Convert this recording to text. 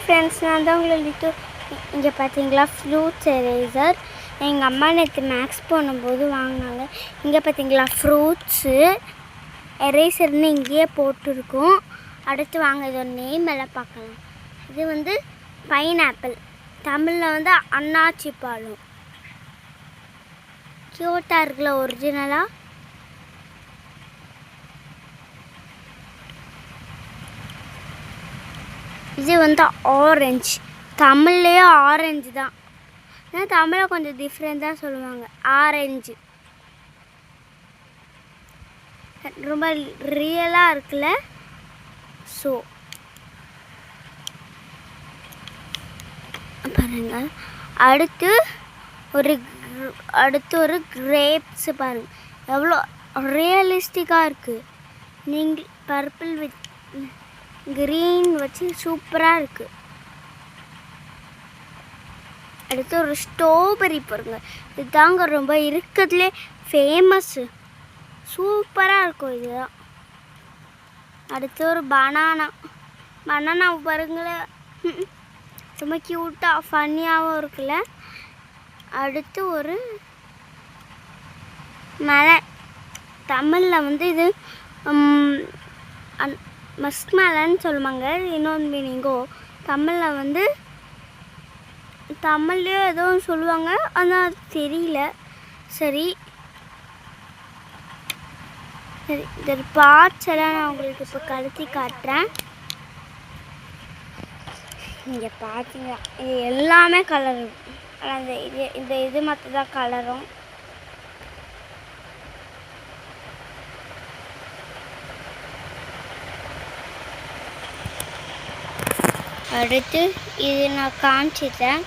Hi friends, நான் தான் உங்களுக்கு இங்கே பார்த்தீங்களா ஃப்ரூட்ஸ் எரேசர். எங்கள் அம்மா நேற்று மேக்ஸ் போகும்போது வாங்கினாங்க. இங்கே பார்த்தீங்களா ஃப்ரூட்ஸு எரேசர்னு இங்கேயே போட்டிருக்கோம். அடுத்து வாங்க இதோட நேம் எல்லாம் பார்க்கலாம். இது வந்து பைனாப்பிள், தமிழில் வந்து அன்னாச்சி பழம். க்யூட்டாக இருக்குல்ல ஒரிஜினலாக. இது வந்து ஆரஞ்சு, தமிழ்லேயே ஆரஞ்சு தான், ஏன்னா தமிழில் கொஞ்சம் டிஃப்ரெண்ட்டாக சொல்லுவாங்க. ஆரஞ்சு ரொம்ப ரியலாக இருக்குல்ல. ஸோ பாருங்கள், அடுத்து ஒரு கிரேப்ஸு பாருங்கள், எவ்வளோ ரியலிஸ்டிக்காக இருக்குது. நீங்கள் பர்பிள் வித் க்ரீன் வச்சு சூப்பராக இருக்குது. அடுத்து ஒரு ஸ்ட்ராபெரி பாருங்கள், இதுதாங்க ரொம்ப இருக்கிறதுலே ஃபேமஸ்ஸு, சூப்பராக இருக்கும் இதுதான். அடுத்து ஒரு பனானா பாருங்களேன், ரொம்ப க்யூட்டாக ஃபன்னியாகவும் இருக்குல்ல. அடுத்து ஒரு மெலன், தமிழில் வந்து இது மஸ்க் மெலன்னு சொல்லுவாங்க. இன்னொன்று மீனிங்கோ தமிழில் வந்து தமிழ்லேயே ஏதோ சொல்லுவாங்க, ஆனால் அது தெரியல. சரி சரி இந்த பார்ட்ஸ் எல்லாம் நான் உங்களுக்கு இப்போ கழுத்தி காட்டுறேன். இங்கே பார்த்தீங்க, இது எல்லாமே கலர், அந்த இது மட்டும் தான் கலரும். அடுத்து இது நான் காமிச்சிட்டேன்.